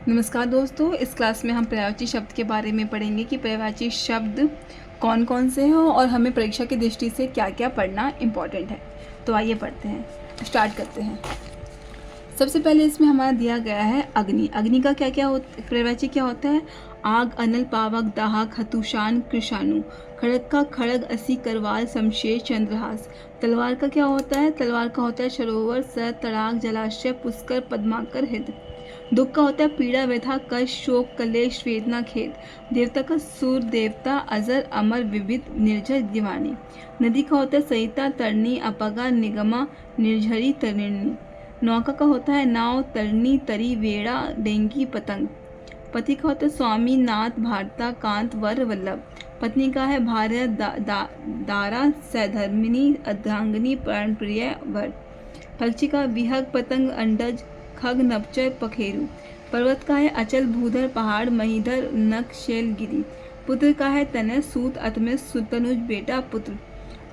नमस्कार दोस्तों, इस क्लास में हम पर्यायवाची शब्द के बारे में पढ़ेंगे कि पर्यायवाची शब्द कौन कौन से हैं और हमें परीक्षा की दृष्टि से क्या क्या पढ़ना इम्पॉर्टेंट है। तो आइए पढ़ते हैं, स्टार्ट करते हैं। सबसे पहले इसमें हमारा दिया गया है अग्नि। अग्नि का क्या क्या पर्यायवाची क्या होता है? आग, अनल, पावक, दाहक, हतुशान, कृषाणु। खड़ग का खड़ग, असी, करवाल, शमशेर, चंद्रहास। तलवार का क्या होता है? तलवार का होता है सरोवर, सर, तड़ाक, जलाशय, पुष्कर, पद्माकर, हृद। दुख का होता है पीड़ा, व्यथा, कष्ट, शोक, कलेश, वेदना, खेद। देवता का सूर, देवता, अजर, अमर, विविध, निर्झर, दिवानी। नदी का होता है सरिता, तरनी, अपगा, निगमा, निर्झरी, तरिणी। नौका का होता है नाव, तरनी, तरी, वेड़ा, डेंगी, पतंग। पति का होता है स्वामी, नाथ, भारता, कांत, वर, वल्लभ। पत्नी का है भार्य, दारा, सधर्मिणी, अर्धांगिनी, प्राणप्रिय, वर। पक्षी का विहग, पतंग, अंडज, खग, नभचर, पखेरु। पर्वत का है अचल, भूधर, पहाड़, महीधर, नख, शैल, गिरि। पुत्र का है तनय, सूत, अतमिस, सुतनुज, बेटा, पुत्र।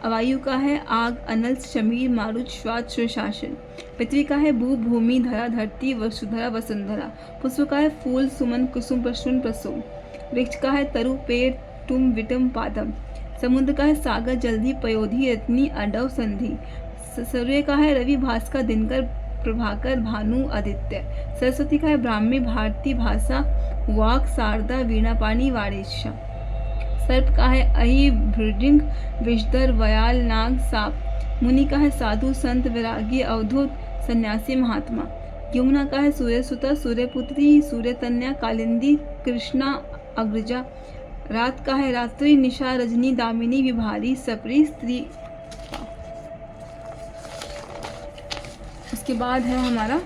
वायु का है आग, अनल, शमीर, मारुत, श्वात, सुशासन। पृथ्वी का है भू, भूमि, धरा, धरती, वसुधरा, वसुंधरा। पुष्प का है फूल, सुमन, कुसुम, प्रसून, प्रसून। वृक्ष का है तरु, पेड़, तुम, विटम, पादम। समुद्र का है सागर, जल्दी, पयोधी, रत्नी, अडव, संधि। सूर्य का है रवि, भास्कर, दिनकर, प्रभाकर, भानु, आदित्य। सरस्वती का है ब्राह्मी, भारती, भाषा, वाक, शारदा, वीणापाणी, वाणिज्य। सर्प का है अहि, भृडिंग, विषधर, वयाल, नाग, साप। मुनि का है साधु, संत, विरागी, अवधूत, सन्यासी, महात्मा। यमुना का है सूर्यसुता, सूर्यपुत्री, सूर्यतन्या, कालिंदी, कृष्णा, अग्रजा। रात का है रात्रि, निशा, रजनी, दामिनी, विभारी, सप्री, स्त्री। उसके बाद है हमारा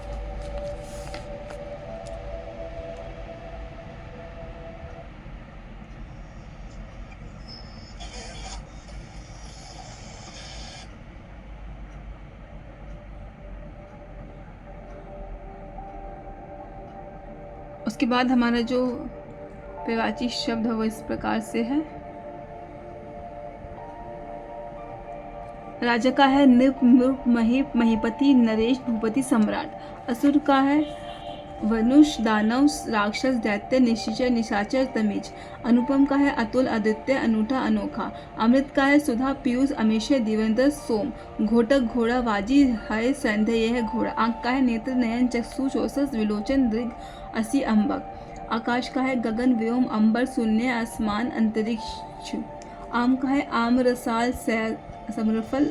जो पर्यायवाची शब्द है वो इस प्रकार से है। राजा का है नृप, मृप, महीप, महीपति, नरेश, भूपति, सम्राट। असुर का है वनुष, दानव, राक्षस, दैत्य, निशाचर, निशाचर, तमीज। अनुपम का है अतुल, अद्वितीय, अनूठा, अनोखा। अमृत का है सुधा, पीयूष, अमेशय, दिव्यंतर, सोम। घोटक, घोड़ा, वाजी, है, संध्य, यह है घोड़ा। आंख का है नेत्र, नयन, चक्षु, चोषस, विलोचन, दृग, असी, अम्बक। आकाश का है गगन, व्योम, अंबर, शून्य, आसमान, अंतरिक्ष। आम का है आम, रसाल, समरफल,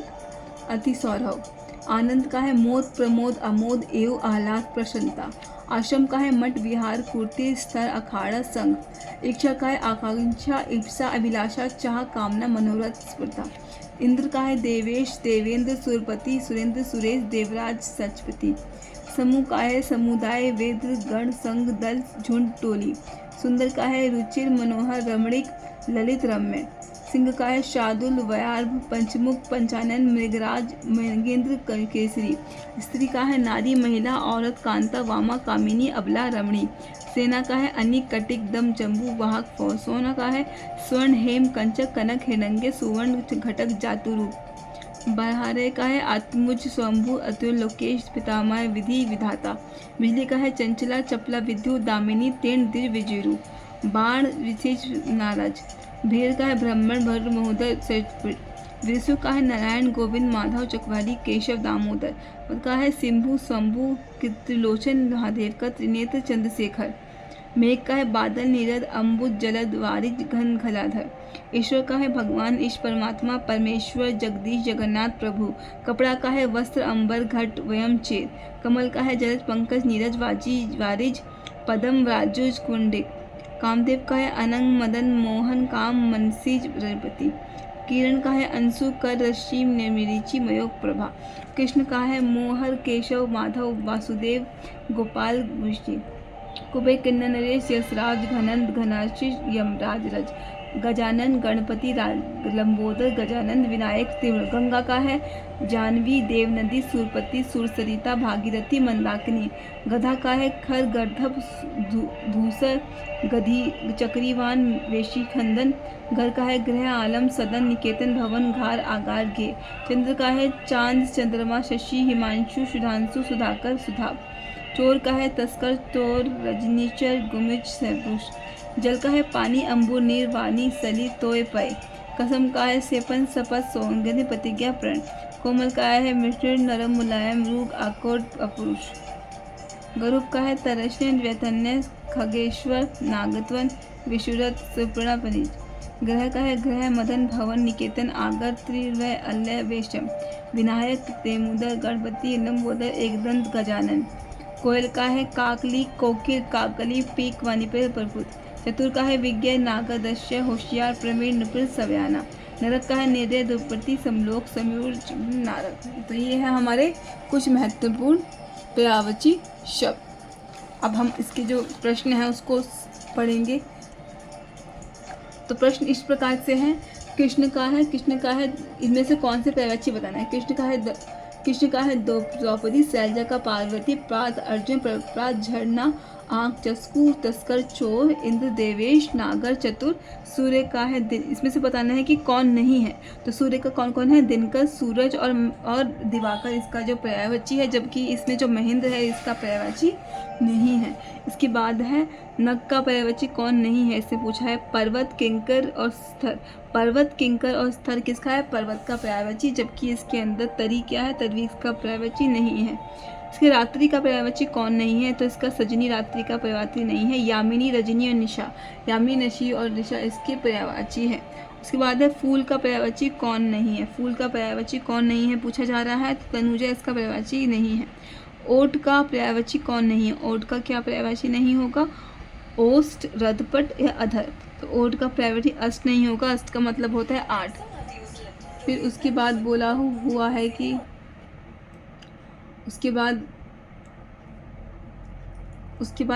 अति सौरभ। आनंद का है मोद, प्रमोद, अमोद, एव, आह्लाद, प्रसन्नता। आश्रम का है मठ, विहार, कुर्ती, स्तर, अखाड़ा, संघ। इच्छा का है आकांक्षा, इप्सा, अभिलाषा, चाह, कामना, मनोरथ, स्पर्धा। इंद्र का है देवेश, देवेंद्र, सुरपति, सुरेंद्र, सुरेश, देवराज, सचपति। समूह का है समुदाय, वेद, गण, संघ, दल, झुंड, टोली। सुंदर का है रुचिर, मनोहर, रमणीक, ललित, रम्य। सिंह का है शार्दुल, वयार्भ, पंचमुख, पंचानन, मृगराज, मृगेंद्र, केसरी। स्त्री का है नारी, महिला, औरत, कांता, वामा, कामिनी, अबला, रमणी। सेना का है अनिक, कटिक, दम, जम्बू, वाहक, फौज। सोना का है स्वर्ण, हेम, कंचक, कनक, हिरण्य, सुवर्ण, घटक, जातुरूप। बरहारे का है आत्मुज, स्वयंभू, अतुल, लोकेश, पितामह, विधि, विधाता। बिजली का है चंचला, चपला, विद्युत, दामिनी, तेण, दिर, विजिरु। बाण, विशेष, नाराज। भेड़ का है ब्राह्मण, भद्र, महोदय, विष्णु का है नारायण, गोविंद, माधव, चकवाली, केशव, दामोदर। का है सिंभु, शंभु, त्रिलोचन, महादेव का त्रिनेत्र, चंद्रशेखर। मेघ का है बादल, नीरद, अम्बुज, जलद, वारिज, घन, घलाधर। ईश्वर का है भगवान, ईश, परमात्मा, परमेश्वर, जगदीश, जगन्नाथ, प्रभु। कपड़ा का है वस्त्र, अंबर, घट, वयम, चेर। कमल का है जलज, पंकज, नीरज, वारिज, पदम, राजुज, कुंडिक। कामदेव का है अनंग, मदन, मोहन, काम, मनसी, रपति। किरण का है अंशु, कर, रश्मि, निर्मिरीचि, मयोग, प्रभा। कृष्ण का है मोहर, केशव, माधव, वासुदेव, गोपाल, विष्णु। कुबेर, किन्नर, नरेश, यशराज, घनंद, घनाशिष, यमराज, रज। गजानन, गणपति, लंबोदर, गजानन, विनायक, तीव्र। गंगा का है जानवी, देवनदी, सुरपति, सुरसरिता, भागीरथी, मंदाकिनी। गधा का है खर, गर्दभ, धूसर, गधी, चक्रीवान, वेशी, खंदन। घर का है गृह, आलम, सदन, निकेतन, भवन, घार, आगार, घे। चंद्र का है चांद, चंद्रमा, शशि, हिमांशु, सुधांशु, सुधाकर, सुधा। चोर का है तस्कर चोर रजनीचर गुमिच सरपुष। जल का है पानी अंबुर नीर वाणी सली तोय पय। कसम का है सेपन सपत सोंगनि प्रतिज्ञा प्रण। कोमल का है मृत्यु नरम मुलायम रूप आकोट अपुरुष। गरुप का है तरश्य व्यथन्य खगेश्वर नागत्वन विशुरत सुप्रणा पनीज। ग्रह का है ग्रह मदन भवन निकेतन आगर त्रिवय अल्लय वेशम। विनायक तेमुदर गणपति लंबोदर एकदंत गजानन। कोयल का है काकली कोकिल काकली पीक वानिपेर प्रभुत। चतुर का है विज्ञ नागदश्य होशियार प्रवीण निपुण सव्याना। नरक का है निर्दय द्रुपति समलोक समयूर नारक। तो ये है हमारे कुछ महत्वपूर्ण पर्यायवाची शब्द। अब हम इसके जो प्रश्न हैं उसको पढ़ेंगे। तो प्रश्न इस प्रकार से हैं। कृष्ण का है इनमें से कौन से पर्यायवाची बताना है। कृष्ण का है द्रौपदी, शैलजा का पार्वती, प्रात अर्जुन, प्रात झरना, आंख चस्कू, तस्कर चोर, इंद्र देवेश, नागर चतुर। सूर्य का है दिन। इसमें से बताना है कि कौन नहीं है। तो सूर्य का कौन कौन है, दिनकर, सूरज और दिवाकर इसका जो पर्यायवाची है, जबकि इसमें जो महेंद्र है इसका पर्यायवाची नहीं है। इसके बाद है नग का पर्यायवाची कौन नहीं है, इससे पूछा है। पर्वत किंकर और स्थर। पर्वत किंकर और स्थर किसका है, पर्वत का पर्यायवाची, जबकि इसके अंदर तरी क्या है, तरी इसका पर्यायवाची नहीं है। इसके रात्रि का पर्यायवाची कौन नहीं है, तो इसका सजनी रात्रि का पर्यायवाची नहीं है। यामिनी रजनी और निशा, यामिनी नशी और निशा इसके पर्यायवाची है। उसके बाद है फूल का पर्यायवाची कौन नहीं है। फूल का पर्यायवाची कौन नहीं है पूछा जा रहा है, तो तनुजा इसका पर्यायवाची नहीं है। ओट का पर्यायवाची कौन नहीं है। ओट का क्या पर्यायवाची नहीं होगा, ओष्ठ रथपट या अधर। तो ओट का पर्यायवाची अष्ट नहीं होगा, अष्ट का मतलब होता है 8। फिर उसके बाद बोला हुआ है कि उसके बाद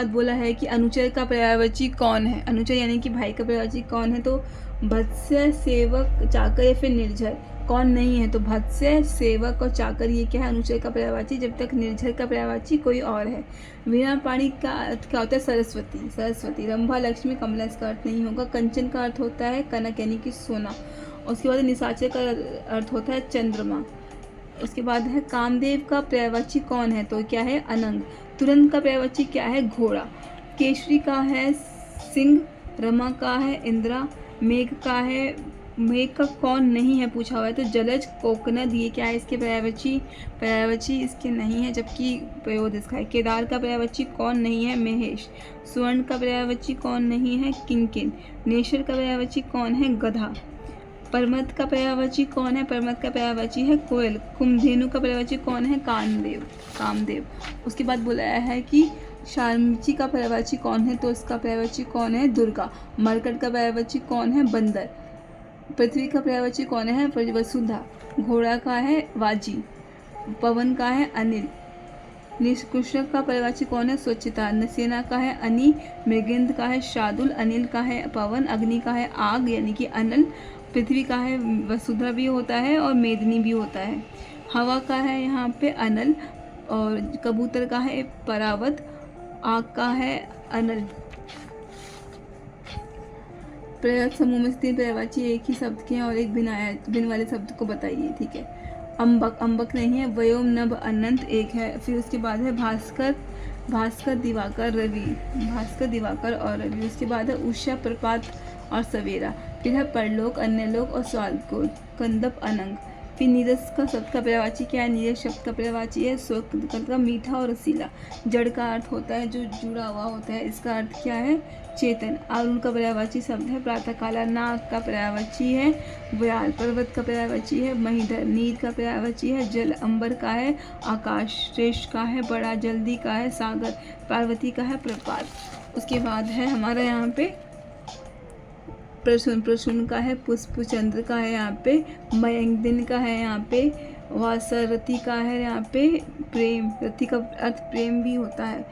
बोला है कि अनुचर का पर्यायवाची कौन है। अनुचर यानी कि भाई का पर्यायवाची कौन है, तो भत्स्य सेवक चाकर या फिर निर्झर। कौन नहीं है, तो भत्स्य सेवक और चाकर ये क्या है, अनुचर का पर्यायवाची, जब तक निर्झर का पर्यायवाची कोई और है। वीणा पाणी का अर्थ क्या होता है, सरस्वती। रंभा लक्ष्मी कमला इसका अर्थ नहीं होगा। कंचन का अर्थ होता है कनक यानी कि सोना। उसके बाद निशाचर का अर्थ होता है चंद्रमा। उसके बाद है कामदेव का पर्यायवाची कौन है, तो क्या है, अनंग। तुरंत का पर्यायवाची क्या है, घोड़ा। केशरी का है सिंह। रमा का है इंद्रा। मेघ का कौन नहीं है पूछा हुआ है, तो जलज कोकनद ये क्या है, इसके पर्यायवाची इसके नहीं है, जबकि प्रयोग इसका है। केदार का पर्यायवाची कौन नहीं है, महेश। स्वर्ण का पर्यायवाची कौन नहीं है, किंकिन। नेशर का पर्यायवाची कौन है, गधा। परमत का पर्यायवाची कौन है, परमत का पर्यायवाची है कोयल। कुमधेनु का पर्यायवाची कौन है, कामदेव। उसके बाद बुलाया है कि शार्मची का पर्यायवाची कौन है, तो इसका पर्यायवाची कौन है, दुर्गा। मरकट का पर्यायवाची कौन है, बंदर। पृथ्वी का पर्यायवाची कौन है, वसुधा। घोड़ा का है वाजी। पवन का है अनिल। निष्कृष्ण का पर्यायवाची कौन है, स्वच्छता। नसेना का है अनि। मृगेंद्र का है शार्दुल। अनिल का है पवन। अग्नि का है आग यानी कि अनल। पृथ्वी का है वसुधा भी होता है और मेदिनी भी होता है। हवा का है यहाँ पे अनल और कबूतर का है परावत। आग का है अनल। प्रयोग समूह में 3 पर्यायवाची एक ही शब्द के हैं और एक बिन वाले शब्द को बताइए, ठीक है। अम्बक नहीं है। व्योम नभ अनंत एक है। फिर उसके बाद है भास्कर दिवाकर और रवि। उसके बाद है उषा प्रपात और सवेरा। फिर है परलोक अन्यलोक और स्वादकोट कंदप अनंग। फिर नीरस का शब्द का पर्यायवाची क्या है, नीरस शब्द का पर्यायवाची है स्वर्ग का मीठा और रसीला। जड़ का अर्थ होता है जो जुड़ा हुआ होता है, इसका अर्थ क्या है, चेतन। अरुण का पर्यायवाची शब्द है प्रातः काला। नाग का पर्यायवाची है व्याल। पर्वत का पर्यायवाची है महीधर। नीर का पर्यायवाची है जल। अंबर का है आकाश। श्रेष्ठ का है बड़ा। जल्दी का है सागर। पार्वती का है प्रपात। उसके बाद है हमारा यहाँ पे प्रसून का है पुष्प। चंद्र का है यहाँ पे मयंक। दिन का है यहाँ पे वासरती का है यहाँ पे प्रेम। रति का अर्थ प्रेम भी होता है।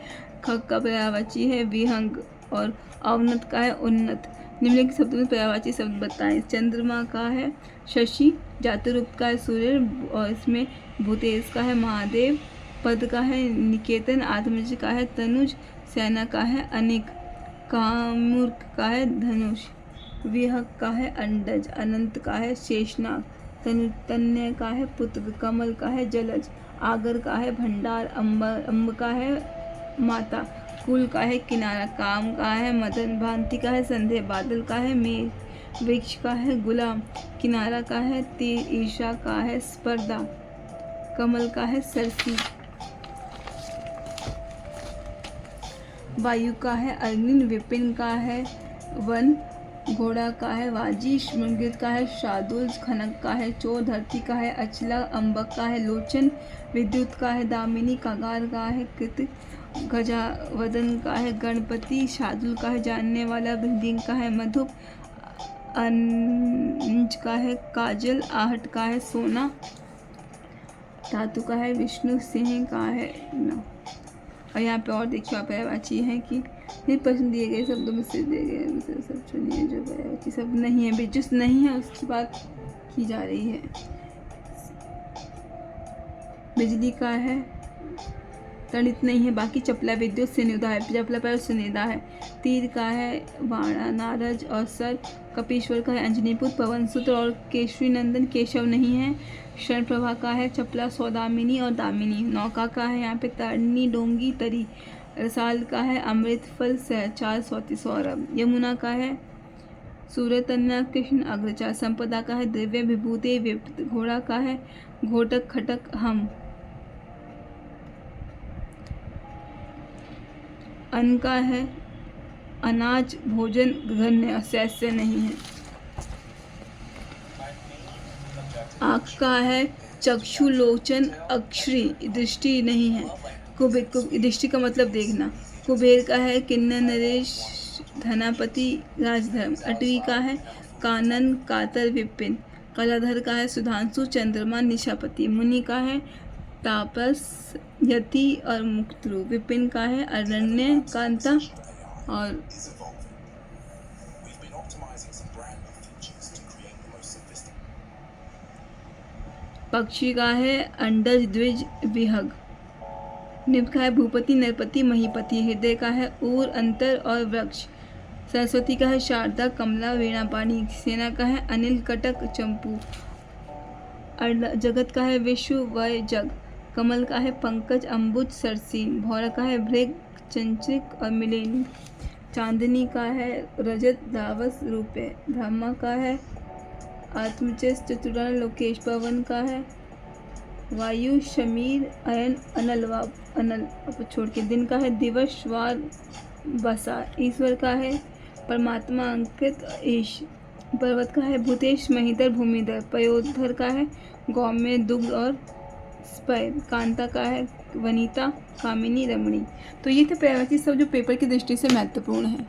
खग का पर्यायवाची है विहंग और अवनत का है उन्नत। निम्नलिखित शब्दों में पर्यायवाची शब्द बताएं। चंद्रमा का है शशि। जातरूप का है सूर्य और इसमें भूतेज का है महादेव। पद का है निकेतन। आत्मज का है तनुज। सेना का है अनेक। कामूर्क का है धनुष। विहक का है अंडज। अनंत का है शेषनाग। तन्य का है पुत्र। कमल का है जलज। आगर का है भंडार। अम्ब का है माता। कुल का है किनारा, काम का है मदन, भांति का है संदेह, बादल का है मेघ, वृक्ष का है गुलाम, किनारा का है तीर, ईर्षा का है स्पर्धा, कमल का है सरसी, वायु का है अग्नि, विपिन का है वन, घोड़ा का है वाजिश, मृगित का है शार्दूल, खनक का है चोर, धरती का है अचला, अम्बक का है लोचन, विद्युत का है दामिनी, कगार का है कृत, गजावदन का है गणपति, शार्दूल का है जानने वाला, भृंगी का है मधुप, अंज का है काजल, आहट का है सोना, धातु का है विष्णु, सिंह का है न। और यहाँ पे और देखिए आप पर्यायवाची है कि नहीं पसंद दिए गए शब्दों में से दिए गए से सब चुनिए जो पर्यायवाची शब्द नहीं है, जिस नहीं है उसकी बात की जा रही है। बिजली का है तड़ित नहीं है, बाकी चपला विद्युत से निदा है, चपला पर से निदा है। तीर का है वाणा नारज और सर, कपीश्वर का है अंजनीपुत्र, पवन सूत्र और केशरी नंदन, केशव नहीं है। क्षण प्रभा का है चपला सौदामिनी और दामिनी, नौका का है यहाँ पे तरनी डोंगी तरी, रसाल का है अमृत फल चार सौती सौरभ, यमुना का है सूर्यतन्या कृष्ण अग्रचार, संपदा का है दिव्य विभूति विप्त, घोड़ा का है घोटक खटक हम, अन्न का है अनाज भोजन घन्य सैस्य नहीं है। आँख का है चक्षु लोचन अक्षरी दृष्टि नहीं है। दृष्टि का मतलब देखना। कुबेर का है किन्नर नरेश धनापति राजधर्म, अटवी का है कानन कातर विपिन, कलाधर का है सुधांशु चंद्रमा निशापति, मुनि का है तापस यति और मुक्तरु, विपिन का है अरण्य कांता और पक्षी का है अंडज द्विज विहग, निभ का है भूपति नरपति महीपति, हृदय का है ऊर अंतर और वृक्ष, सरस्वती का है शारदा कमला वीणा पानी, सेना का है अनिल कटक चंपू, जगत का है विश्व वय जग, कमल का है पंकज अम्बुज सरसीन, भौरा का है भृग चंचक और मिलेनी, चांदनी का है रजत दावस रुपये, ब्रह्मा का है आत्मचेस चतुरान लोकेश, पवन का है वायु शमीर अयन अनल अब छोड़ के, दिन का है दिवस वार बसा, ईश्वर का है परमात्मा अंकित ईश, पर्वत का है भूतेश महीधर भूमिधर, पयोधर का है गौम्य दुग्ध और स्पय, कांता का है वनिता कामिनी रमणी। तो ये थे पर्यायवाची शब्द जो पेपर की दृष्टि से महत्वपूर्ण है।